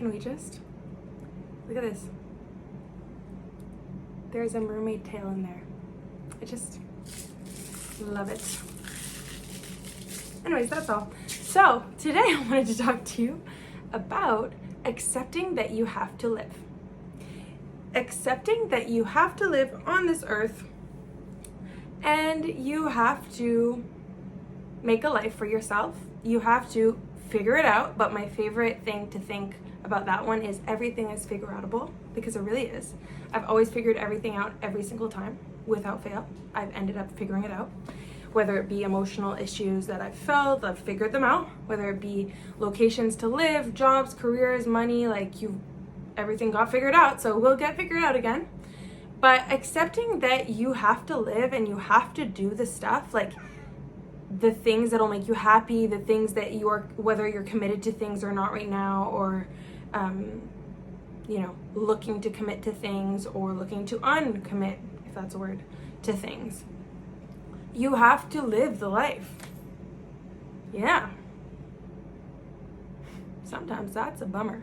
Can we just look at this? There's a mermaid tail in there. I just love it. Anyways, that's all. So today I wanted to talk to you about accepting that you have to live. Accepting that you have to live on this earth and you have to make a life for yourself. You have to figure it out, but my favorite thing to think about that one is everything is figure-outable, because it really is. I've always figured everything out every single time without fail. I've ended up figuring it out. Whether it be emotional issues that I've felt, I've figured them out. Whether it be locations to live, jobs, careers, money, everything got figured out, so we'll get figured out again. But accepting that you have to live and you have to do the stuff, like the things that'll make you happy, the things that whether you're committed to things or not right now, or looking to commit to things or looking to uncommit, if that's a word, to things. You have to live the life. Yeah. Sometimes that's a bummer.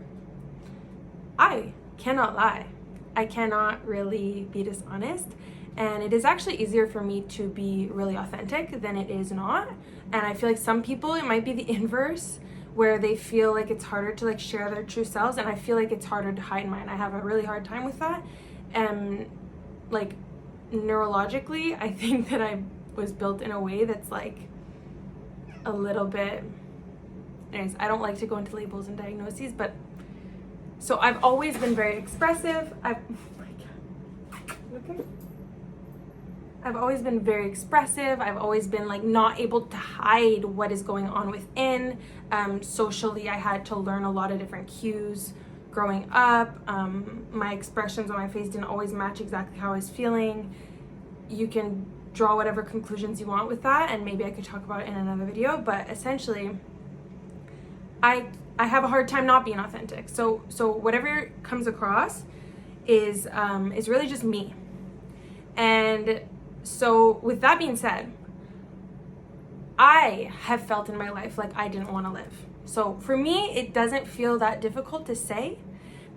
I cannot lie. I cannot really be dishonest. And it is actually easier for me to be really authentic than it is not. And I feel like some people, it might be the inverse, where they feel like it's harder to share their true selves. And I feel like it's harder to hide mine. I have a really hard time with that. And neurologically, I think that I was built in a way that's a little bit, anyways, I don't like to go into labels and diagnoses, but so I've always been very expressive. I've always been very expressive. I've always been not able to hide what is going on within. Socially, I had to learn a lot of different cues growing up. My expressions on my face didn't always match exactly how I was feeling. You can draw whatever conclusions you want with that, and maybe I could talk about it in another video, but essentially I have a hard time not being authentic. So whatever comes across is really just me. And so with that being said, I have felt in my life like I didn't want to live. So for me, it doesn't feel that difficult to say,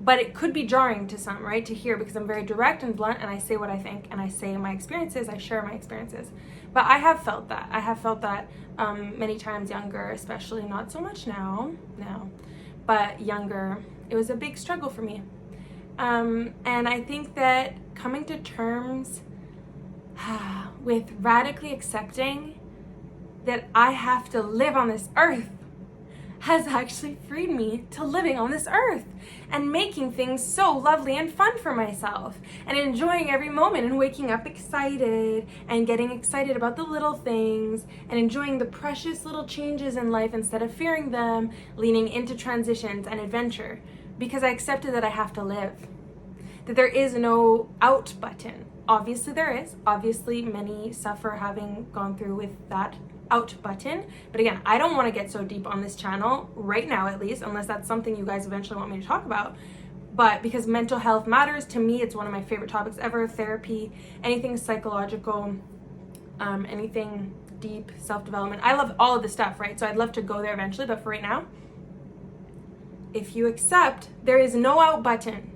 but it could be jarring to some, right, to hear, because I'm very direct and blunt and I say what I think and I say my experiences, I share my experiences. But I have felt that. I have felt that many times younger, especially, not so much now, but younger. It was a big struggle for me. And I think that coming to terms with radically accepting that I have to live on this earth has actually freed me to living on this earth and making things so lovely and fun for myself and enjoying every moment and waking up excited and getting excited about the little things and enjoying the precious little changes in life instead of fearing them, leaning into transitions and adventure, because I accepted that I have to live, that there is no out button. Obviously there is. Obviously many suffer having gone through with that out button. But again, I don't want to get so deep on this channel right now, at least, unless that's something you guys eventually want me to talk about. But because mental health matters to me, it's one of my favorite topics ever. Therapy, anything psychological, anything deep, self-development. I love all of this stuff, right? So I'd love to go there eventually, but for right now, if you accept there is no out button,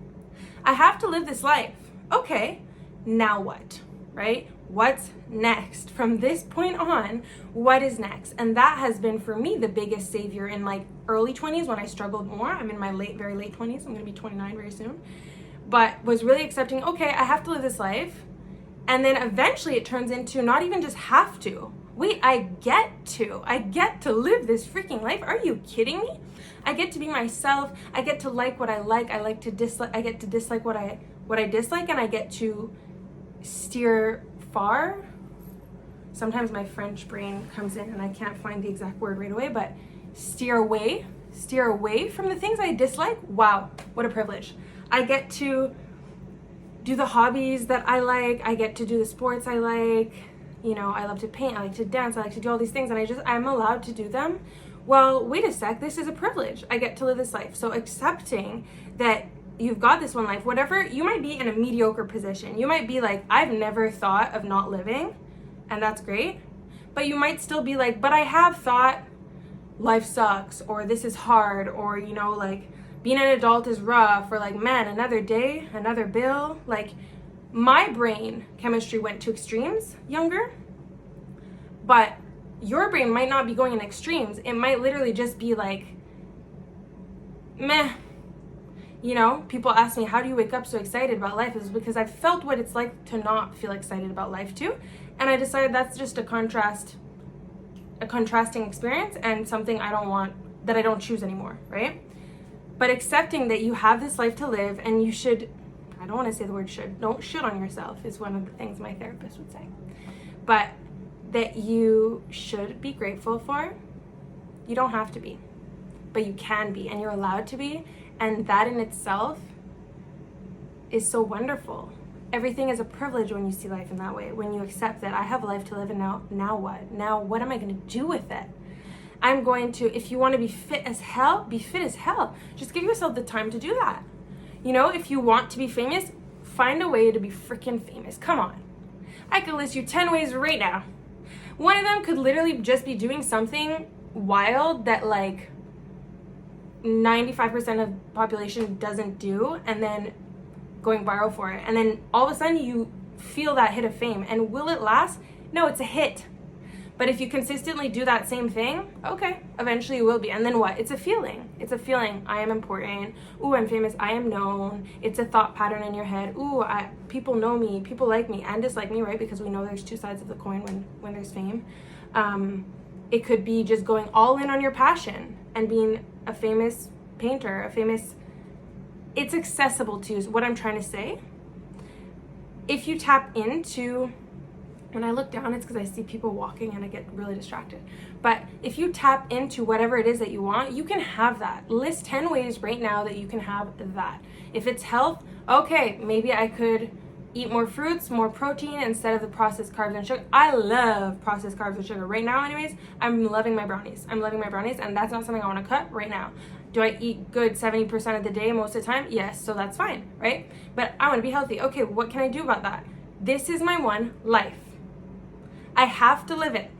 I have to live this life. Okay, now what, right? What's next? From this point on, what is next? And that has been for me the biggest savior in early 20s when I struggled more. I'm in my very late 20s. I'm gonna be 29 very soon. But was really accepting, okay, I have to live this life. And then eventually it turns into not even just have to. Wait, I get to live this freaking life. Are you kidding me? I get to be myself. I get to like what I like. I get to dislike what I dislike, and I get to steer far. Sometimes my French brain comes in and I can't find the exact word right away, but steer away from the things I dislike. Wow, what a privilege. I get to do the hobbies that I like. I get to do the sports I like. I love to paint, I like to dance, I like to do all these things, and I'm allowed to do them. Well, wait a sec, this is a privilege. I get to live this life. So accepting that you've got this one life, whatever, you might be in a mediocre position. You might be like, I've never thought of not living, and that's great. But you might still be like, but I have thought life sucks, or this is hard, or being an adult is rough, or like, man, another day, another bill. Like, my brain chemistry went to extremes younger, but your brain might not be going in extremes. It might literally just be like, meh. You know, people ask me, how do you wake up so excited about life? It's because I've felt what it's like to not feel excited about life too. And I decided that's just a contrasting experience and something I don't want, that I don't choose anymore, right? But accepting that you have this life to live, and you should, I don't want to say the word should, don't should on yourself is one of the things my therapist would say. But that you should be grateful for, you don't have to be, but you can be, and you're allowed to be. And that in itself is so wonderful. Everything is a privilege when you see life in that way, when you accept that I have a life to live, and now what? Now what am I going to do with it? I'm going to, if you want to be fit as hell, be fit as hell. Just give yourself the time to do that. You know, if you want to be famous, find a way to be freaking famous. Come on. I could list you 10 ways right now. One of them could literally just be doing something wild that like 95% of the population doesn't do, and then going viral for it. And then all of a sudden you feel that hit of fame. And will it last? No, it's a hit. But if you consistently do that same thing, okay, eventually it will be. And then what? It's a feeling. It's a feeling. I am important. Ooh, I'm famous. I am known. It's a thought pattern in your head. Ooh, people know me. People like me and dislike me, right? Because we know there's two sides of the coin when there's fame. It could be just going all in on your passion and being a famous painter, it's accessible to, is what I'm trying to say. If you tap into, when I look down, it's because I see people walking and I get really distracted. But if you tap into whatever it is that you want, you can have that. List 10 ways right now that you can have that. If it's health, okay, maybe I could eat more fruits, more protein instead of the processed carbs and sugar. I love processed carbs and sugar. Right now, anyways, I'm loving my brownies. And that's not something I want to cut right now. Do I eat good 70% of the day most of the time? Yes, so that's fine, right? But I want to be healthy. Okay, what can I do about that? This is my one life. I have to live it.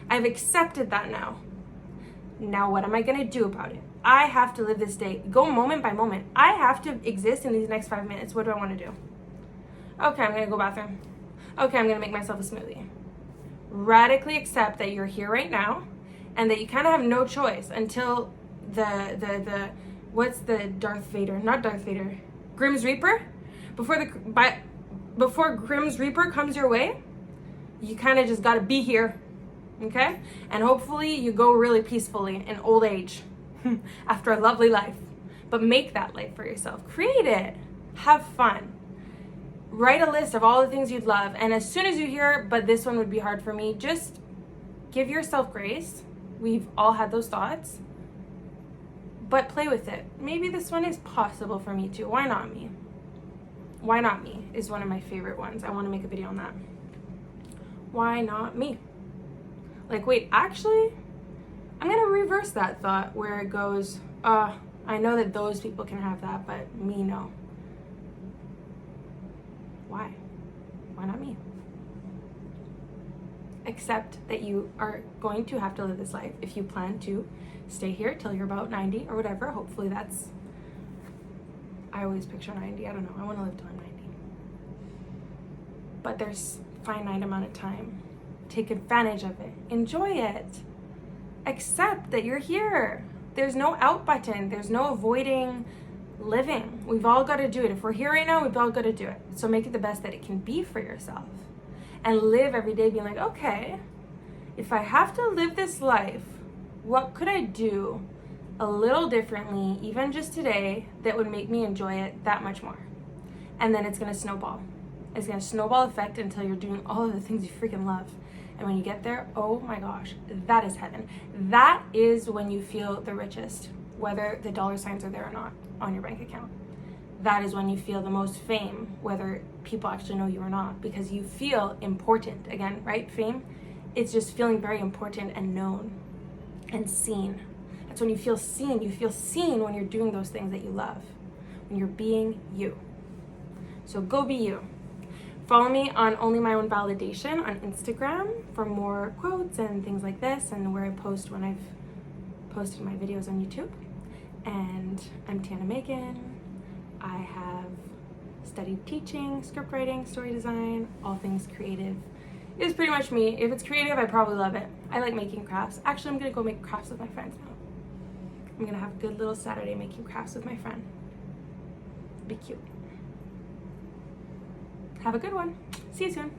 I've accepted that now. Now what am I going to do about it? I have to live this day. Go moment by moment. I have to exist in these next 5 minutes. What do I want to do? Okay, I'm going to go bathroom. Okay, I'm going to make myself a smoothie. Radically accept that you're here right now and that you kind of have no choice until the what's the Darth Vader? Not Darth Vader. Grimm's Reaper? Before Grimm's Reaper comes your way, you kind of just got to be here. Okay? And hopefully you go really peacefully in old age after a lovely life. But make that life for yourself. Create it. Have fun. Write a list of all the things you'd love, and as soon as you hear, but this one would be hard for me, just give yourself grace. We've all had those thoughts, but play with it. Maybe this one is possible for me too. Why not me? Why not me is one of my favorite ones. I want to make a video on that. Why not me? Like, wait, actually, I'm going to reverse that thought where it goes, I know that those people can have that, but me, no. Why? Why not me? Accept that you are going to have to live this life if you plan to stay here till you're about 90 or whatever. Hopefully that's, I always picture 90. I don't know. I want to live till I'm 90. But there's finite amount of time. Take advantage of it. Enjoy it. Accept that you're here. There's no out button. There's no avoiding living. We've all got to do it. If we're here right now, we've all got to do it. So make it the best that it can be for yourself. And live every day being like, okay, if I have to live this life, what could I do a little differently, even just today, that would make me enjoy it that much more? And then it's going to snowball. It's going to snowball effect until you're doing all of the things you freaking love. And when you get there, oh my gosh, that is heaven. That is when you feel the richest, whether the dollar signs are there or not on your bank account. That is when you feel the most fame, whether people actually know you or not, because you feel important. Again, right? Fame, it's just feeling very important and known and seen. That's when you feel seen. You feel seen when you're doing those things that you love, when you're being you. So go be you. Follow me on Only My Own Validation on Instagram for more quotes and things like this, and where I post when I've posted my videos on YouTube. And I'm Tiana Maighan. I have studied teaching, script writing, story design, all things creative. It's pretty much me. If it's creative, I probably love it. I like making crafts. Actually, I'm gonna go make crafts with my friends now. I'm gonna have a good little Saturday making crafts with my friend. Be cute. Have a good one. See you soon.